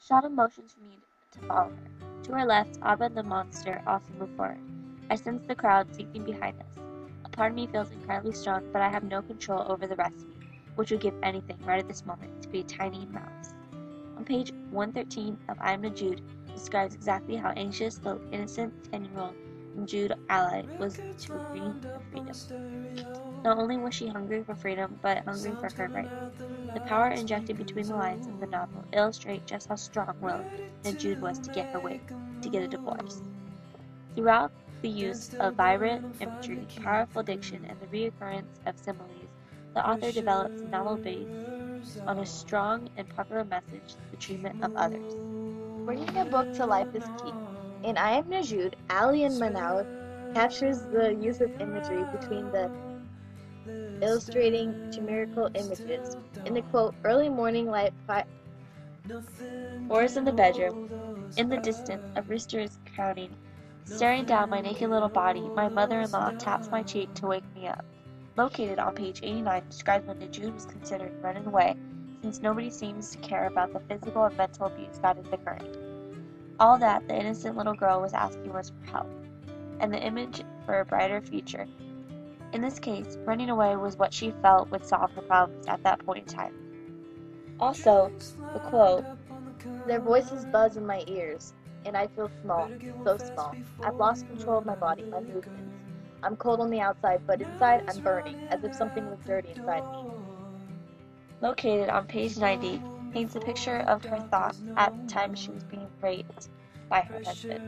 Shadow motions for me to follow her. To our left, Abba the monster also moved forward. I sense the crowd seeking behind us. A part of me feels incredibly strong, but I have no control over the rest of me, which would give anything right at this moment to be a tiny mouse. On page 113 of I Am Nujood describes exactly how anxious the innocent 10-year-old Nujood ally was to regain her freedom. Not only was she hungry for freedom, but hungry for her rights. The power injected between the lines of the novel illustrate just how strong-willed Nujood was to get her way, to get a divorce. Throughout the use of vibrant imagery, powerful diction, and the reoccurrence of similes, the author develops a novel based on a strong and popular message, the treatment of others. Bringing a book to life is key. In I Am Nujood, Ali and Manav captures the use of imagery between the illustrating chimerical images. In the quote, early morning light Or in the bedroom, in the distance, a rooster is crowing. Staring down my naked little body, my mother-in-law taps my cheek to wake me up. Located on page 89 describes when Nujood was considering running away, since nobody seems to care about the physical and mental abuse that is occurring. All that the innocent little girl was asking was for help, and the image for a brighter future. In this case, running away was what she felt would solve her problems at that point in time. Also, the quote, their voices buzz in my ears, and I feel small, so small. I've lost control of my body, my movements. I'm cold on the outside, but inside I'm burning, as if something was dirty inside me. Located on page 90, paints a picture of her thoughts at the time she was being raped by her husband.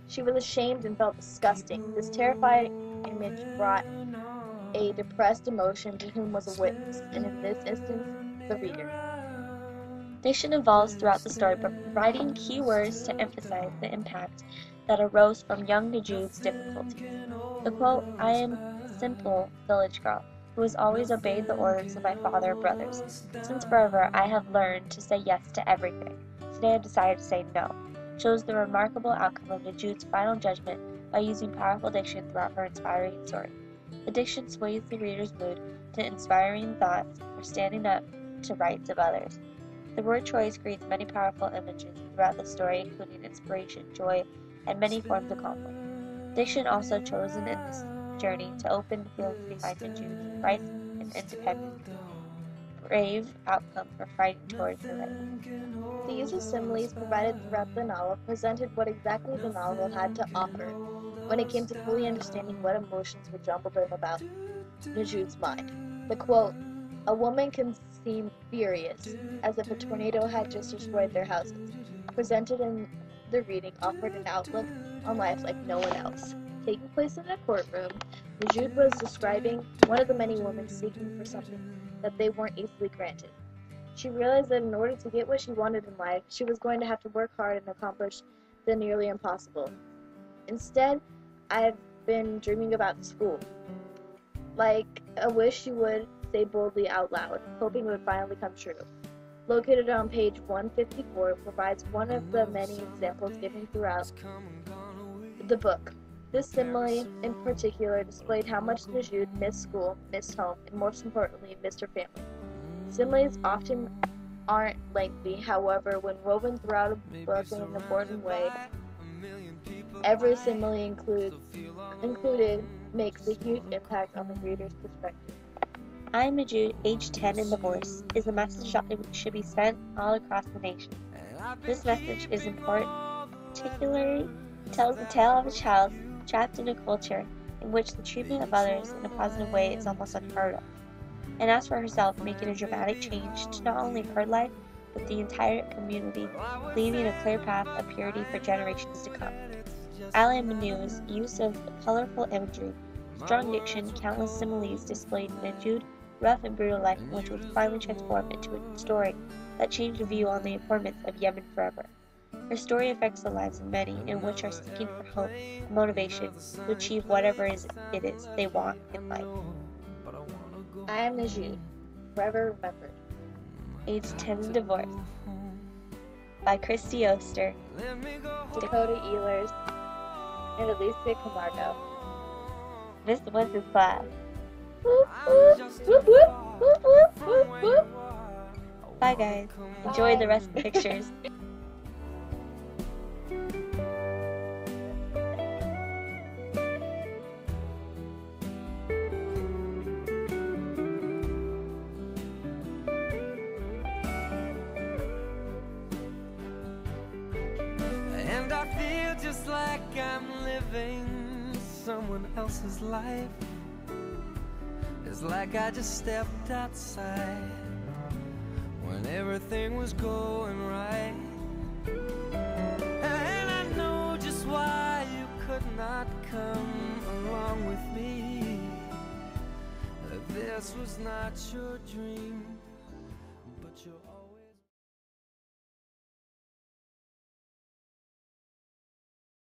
She was ashamed and felt disgusting. This terrifying image brought a depressed emotion to whom was a witness, and in this instance, the reader. Diction evolves throughout the story, but providing key words to emphasize the impact that arose from young Nujood's difficulties. The quote, I am a simple village girl, who has always obeyed the orders of my father and brothers. Since forever, I have learned to say yes to everything. Today I decided to say no. Shows the remarkable outcome of Nujood's final judgment by using powerful diction throughout her inspiring story. The diction sways the reader's mood to inspiring thoughts for standing up to rights of others. The word choice creates many powerful images throughout the story, including inspiration, joy, and many forms of conflict. Diction also chosen in this journey to open the feelings behind Nujood's rights and independence. Brave outcome for fighting towards her rights. The use of similes provided throughout the novel presented what exactly the novel had to offer when it came to fully understanding what emotions were jumbled in about Nujood's mind. The quote, a woman can seem furious, as if a tornado had just destroyed their houses, presented in the reading offered an outlook on life like no one else. Taking place in a courtroom, Nujood was describing one of the many women seeking for something that they weren't easily granted. She realized that in order to get what she wanted in life, she was going to have to work hard and accomplish the nearly impossible. Instead, I've been dreaming about school. Like a wish she would say boldly out loud, hoping it would finally come true. Located on page 154, provides one of the many examples given throughout the book. This simile, in particular, displayed how much Nujood missed school, missed home, and most importantly, missed her family. Similes often aren't lengthy, however, when woven throughout a book in an important way, every simile included makes a huge impact on the reader's perspective. I Am Nujood, age 10 and divorced, is a message that should be sent all across the nation. This message is important, particularly tells the tale of a child trapped in a culture in which the treatment of others in a positive way is almost unheard of, and as for herself, making a dramatic change to not only her life, but the entire community, leaving a clear path of purity for generations to come. Ali and Manu's use of colorful imagery, strong diction, countless similes displayed Nujood's rough and brutal life, which was finally transformed into a story that changed the view on the importance of Yemen forever. Her story affects the lives of many, in which are seeking for hope and motivation to achieve whatever it is they want in life. I Am Nujood, forever remembered. Age 10 and divorced. By Christy Oster, Dakota Ehlers, and Alicia Camargo. This was his class. Bye guys. Enjoy the rest of the pictures. And I feel just like I'm living someone else's life. It's like I just stepped outside when everything was going right. And I know just why you could not come along with me. This was not your dream, but your